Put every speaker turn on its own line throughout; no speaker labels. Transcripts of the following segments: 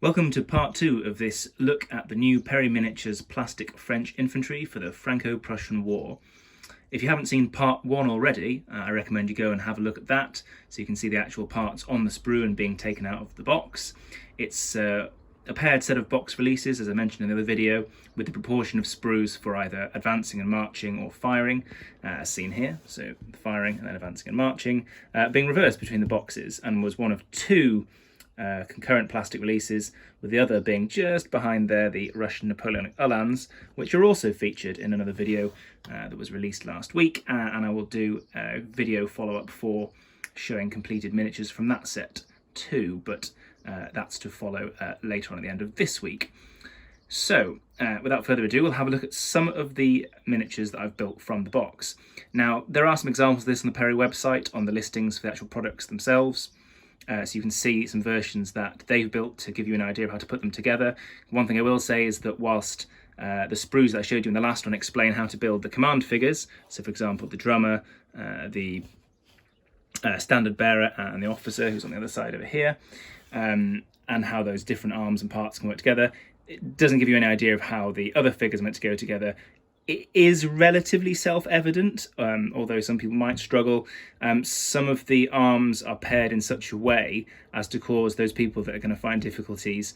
Welcome to part 2 of this look at the new Perry Miniatures plastic French infantry for the Franco-Prussian War. If you haven't seen part 1 already, I recommend you go and have a look at that so you can see the actual parts on the sprue and being taken out of the box. It's a paired set of box releases, as I mentioned in the other video, with the proportion of sprues for either advancing and marching or firing, as seen here. So firing and then advancing and marching, being reversed between the boxes, and was one of two concurrent plastic releases, with the other being just behind there, the Russian Napoleonic Uhlans, which are also featured in another video that was released last week, and I will do a video follow-up for showing completed miniatures from that set too, but that's to follow later on at the end of this week. So, without further ado, we'll have a look at some of the miniatures that I've built from the box. Now, there are some examples of this on the Perry website, on the listings for the actual products themselves. So you can see some versions that they've built to give you an idea of how to put them together. One thing I will say is that whilst the sprues that I showed you in the last one explain how to build the command figures, so for example the drummer, the standard bearer and the officer who's on the other side over here, and how those different arms and parts can work together, it doesn't give you any idea of how the other figures are meant to go together. It is relatively self-evident, although some people might struggle. Some of the arms are paired in such a way as to cause those people that are going to find difficulties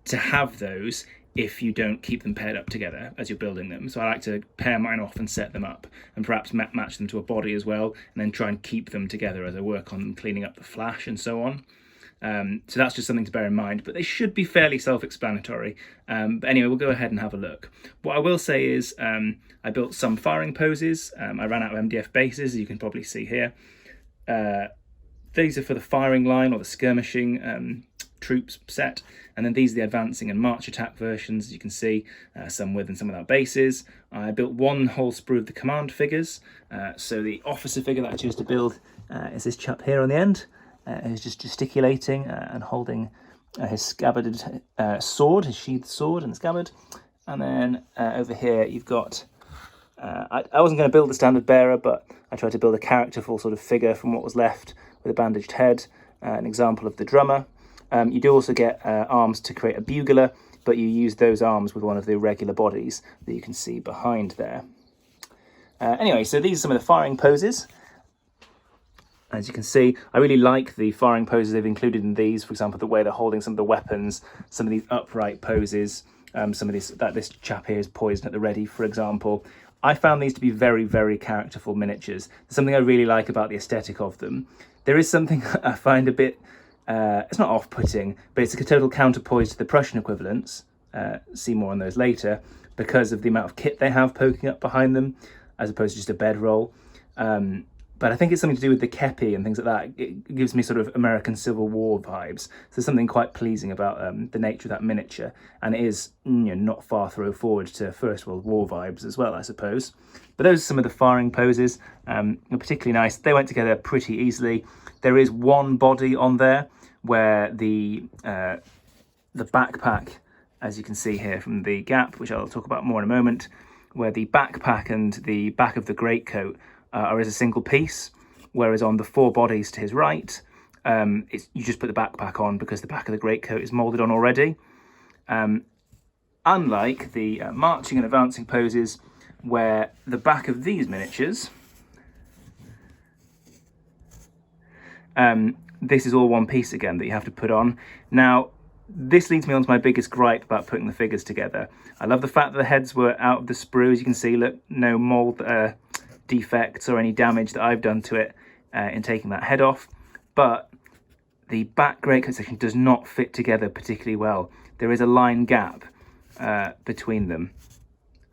to have those if you don't keep them paired up together as you're building them. So I like to pair mine off and set them up, and perhaps match them to a body as well, and then try and keep them together as I work on cleaning up the flash and so on. So that's just something to bear in mind, but they should be fairly self-explanatory. But anyway, we'll go ahead and have a look. What I will say is I built some firing poses. I ran out of MDF bases, as you can probably see here. These are for the firing line or the skirmishing troops set, and then these are the advancing and march attack versions, as you can see, some with and some without bases. I built one whole sprue of the command figures. So the officer figure that I chose to build is this chap here on the end. Who's just gesticulating and holding his scabbarded sword, his sheathed sword and scabbard. And then over here you've got, I wasn't going to build the standard bearer, but I tried to build a characterful sort of figure from what was left with a bandaged head, an example of the drummer. You do also get arms to create a bugler, but you use those arms with one of the irregular bodies that you can see behind there. Anyway, so these are some of the firing poses. As you can see, I really like the firing poses they've included in these. For example, the way they're holding some of the weapons, some of these upright poses, some of these, that this chap here is poised at the ready, for example. I found these to be very, very characterful miniatures. There's something I really like about the aesthetic of them. There is something I find a bit, it's not off-putting, but it's a total counterpoise to the Prussian equivalents. See more on those later, because of the amount of kit they have poking up behind them, as opposed to just a bedroll. But I think it's something to do with the kepi and things like that. It gives me sort of American Civil War vibes. So there's something quite pleasing about the nature of that miniature. And it is not far throw forward to First World War vibes as well, I suppose. But those are some of the firing poses. Particularly nice. They went together pretty easily. There is one body on there where the backpack, as you can see here from the gap, which I'll talk about more in a moment, where the backpack and the back of the greatcoat are as a single piece, whereas on the four bodies to his right, you just put the backpack on because the back of the greatcoat is moulded on already. Unlike the marching and advancing poses, where the back of these miniatures, this is all one piece again that you have to put on. Now, this leads me on to my biggest gripe about putting the figures together. I love the fact that the heads were out of the sprue. As you can see, look, no mould defects or any damage that I've done to it in taking that head off, but the back greatcoat section does not fit together particularly well. There is a line gap between them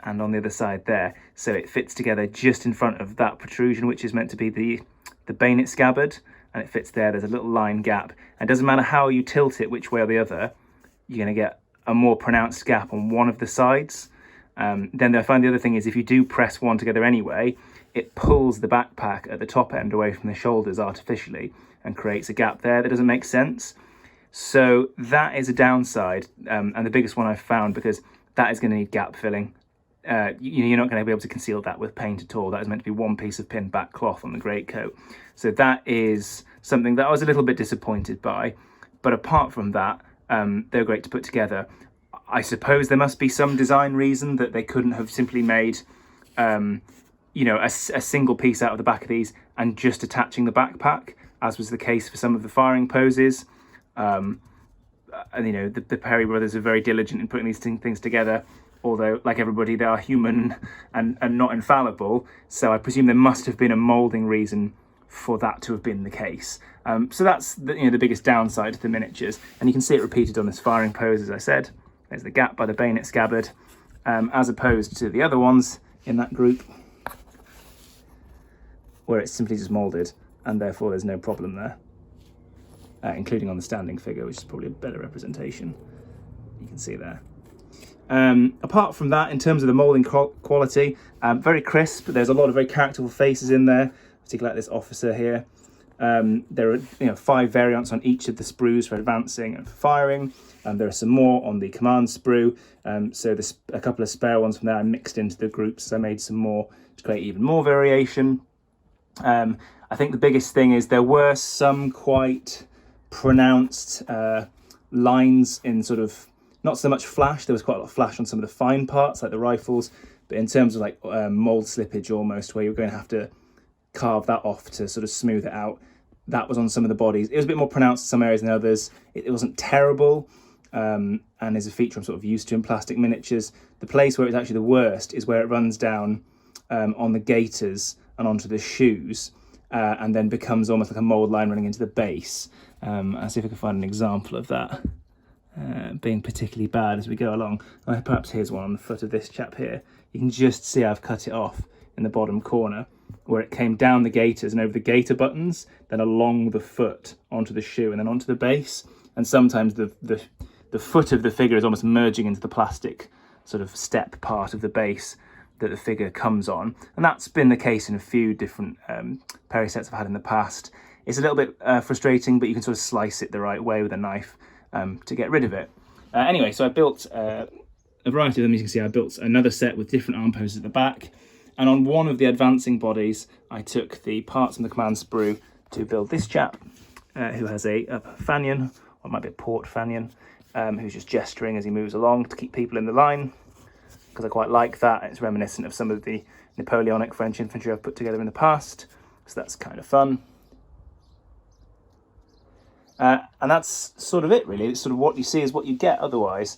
and on the other side there, so it fits together just in front of that protrusion, which is meant to be the bayonet scabbard, and it fits there. There's a little line gap, and it doesn't matter how you tilt it which way or the other, you're going to get a more pronounced gap on one of the sides. Then I find the other thing is, if you do press one together anyway, it pulls the backpack at the top end away from the shoulders artificially and creates a gap there that doesn't make sense. So that is a downside, and the biggest one I've found, because that is going to need gap filling. You're not going to be able to conceal that with paint at all. That is meant to be one piece of pinned back cloth on the greatcoat. So that is something that I was a little bit disappointed by. But apart from that, They're great to put together. I suppose there must be some design reason that they couldn't have simply made, a single piece out of the back of these and just attaching the backpack, as was the case for some of the firing poses. And the Perry brothers are very diligent in putting these things together, although, like everybody, they are human and not infallible. So I presume there must have been a moulding reason for that to have been the case. So that's the biggest downside to the miniatures, and you can see it repeated on this firing pose. As I said, there's the gap by the bayonet scabbard, as opposed to the other ones in that group where it's simply just moulded, and therefore there's no problem there, including on the standing figure, which is probably a better representation. You can see there. Apart from that, in terms of the moulding quality, very crisp. There's a lot of very characterful faces in there, particularly like this officer here. There are 5 variants on each of the sprues for advancing and for firing. There are some more on the command sprue, so there's a couple of spare ones from there I mixed into the groups, so I made some more to create even more variation. I think the biggest thing is there were some quite pronounced lines in sort of, not so much flash, there was quite a lot of flash on some of the fine parts like the rifles, but in terms of like mould slippage almost, where you're going to have to carve that off to sort of smooth it out, that was on some of the bodies. It was a bit more pronounced in some areas than others. It wasn't terrible, and is a feature I'm sort of used to in plastic miniatures. The place where it's actually the worst is where it runs down on the gaiters and onto the shoes, and then becomes almost like a mould line running into the base. I'll see if I can find an example of that being particularly bad as we go along. Perhaps here's one on the foot of this chap here. You can just see I've cut it off in the bottom corner, where it came down the gaiters and over the gaiter buttons, then along the foot onto the shoe and then onto the base. And sometimes the foot of the figure is almost merging into the plastic sort of step part of the base that the figure comes on. And that's been the case in a few different Perry sets I've had in the past. It's a little bit frustrating, but you can sort of slice it the right way with a knife to get rid of it. Anyway, so I built a variety of them. As you can see, I built another set with different arm poses at the back. And on one of the advancing bodies, I took the parts from the command sprue to build this chap, who has a fanion, or it might be a port fanion, who's just gesturing as he moves along to keep people in the line, because I quite like that. It's reminiscent of some of the Napoleonic French infantry I've put together in the past, so that's kind of fun. And that's sort of it, really. It's sort of what you see is what you get otherwise.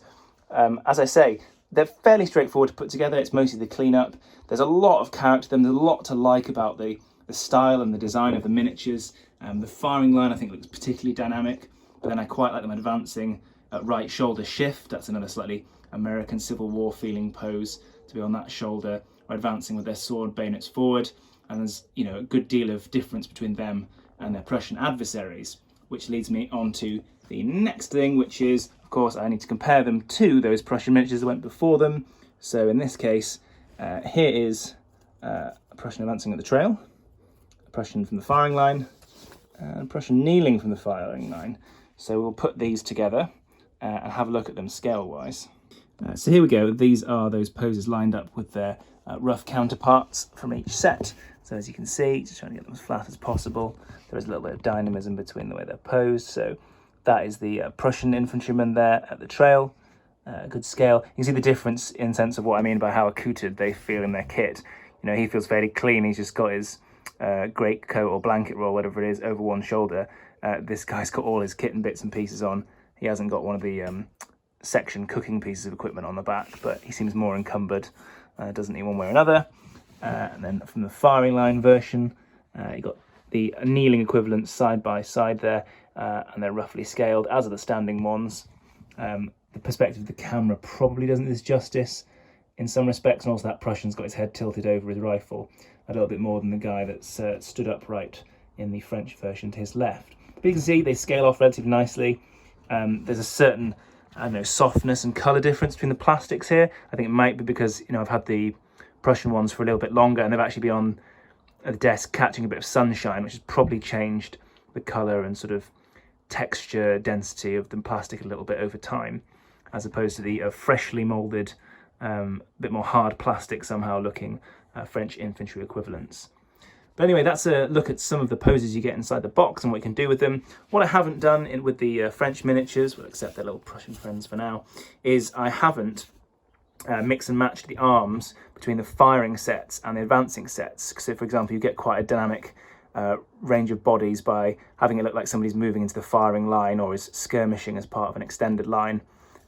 As I say, they're fairly straightforward to put together. It's mostly the cleanup. There's a lot of character to them. There's a lot to like about the style and the design of the miniatures. The firing line, I think, looks particularly dynamic, but then I quite like them advancing at right shoulder shift. That's another slightly American Civil War feeling pose, to be on that shoulder, or advancing with their sword bayonets forward. And there's a good deal of difference between them and their Prussian adversaries, which leads me on to the next thing, which is, of course, I need to compare them to those Prussian miniatures that went before them. So in this case, here is a Prussian advancing at the trail, a Prussian from the firing line, and a Prussian kneeling from the firing line. So we'll put these together and have a look at them scale-wise. So here we go. These are those poses lined up with their rough counterparts from each set. So as you can see, just trying to get them as flat as possible. There is a little bit of dynamism between the way they're posed. So that is the Prussian infantryman there at the trail. Good scale. You can see the difference in sense of what I mean by how accoutered they feel in their kit. He feels fairly clean. He's just got his great coat or blanket roll, whatever it is, over one shoulder. This guy's got all his kit and bits and pieces on. He hasn't got one of the section cooking pieces of equipment on the back, but he seems more encumbered, doesn't he, one way or another. And then from the firing line version, you got the kneeling equivalents side by side there, and they're roughly scaled, as are the standing ones. The perspective of the camera probably doesn't do this justice in some respects, and also that Prussian's got his head tilted over his rifle a little bit more than the guy that's stood upright in the French version to his left. But you can see they scale off relatively nicely. There's a certain, softness and colour difference between the plastics here. I think it might be because, I've had the Prussian ones for a little bit longer and they've actually been on the desk catching a bit of sunshine, which has probably changed the colour and sort of texture, density of the plastic a little bit over time, as opposed to the freshly moulded, bit more hard plastic somehow looking French infantry equivalents. But anyway, that's a look at some of the poses you get inside the box and what you can do with them. What I haven't done with the French miniatures, well, except their little Prussian friends for now, is I haven't mix and matched the arms between the firing sets and the advancing sets. So, for example, you get quite a dynamic range of bodies by having it look like somebody's moving into the firing line or is skirmishing as part of an extended line,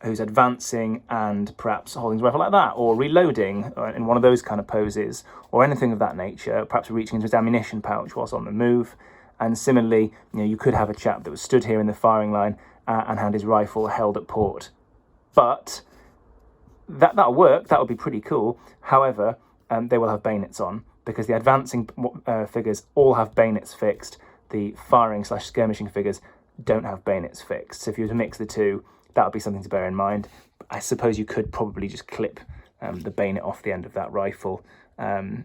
who's advancing and perhaps holding his rifle like that, or reloading in one of those kind of poses, or anything of that nature, perhaps reaching into his ammunition pouch whilst on the move. And similarly, you could have a chap that was stood here in the firing line and had his rifle held at port. But that'll work, that would be pretty cool. However, they will have bayonets on, because the advancing figures all have bayonets fixed. The firing/skirmishing figures don't have bayonets fixed. So if you were to mix the two, that would be something to bear in mind. I suppose you could probably just clip the bayonet off the end of that rifle, and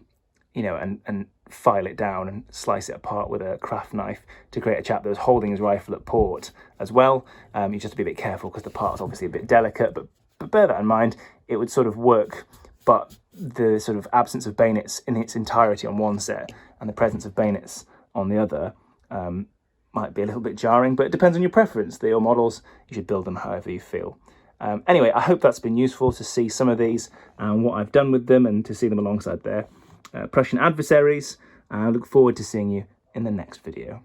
file it down and slice it apart with a craft knife to create a chap that was holding his rifle at port as well. You just have to be a bit careful because the part's obviously a bit delicate, but bear that in mind. It would sort of work, but the sort of absence of bayonets in its entirety on one set and the presence of bayonets on the other might be a little bit jarring, but it depends on your preference. They're your models, you should build them however you feel. Anyway, I hope that's been useful to see some of these and what I've done with them, and to see them alongside their Prussian adversaries. I look forward to seeing you in the next video.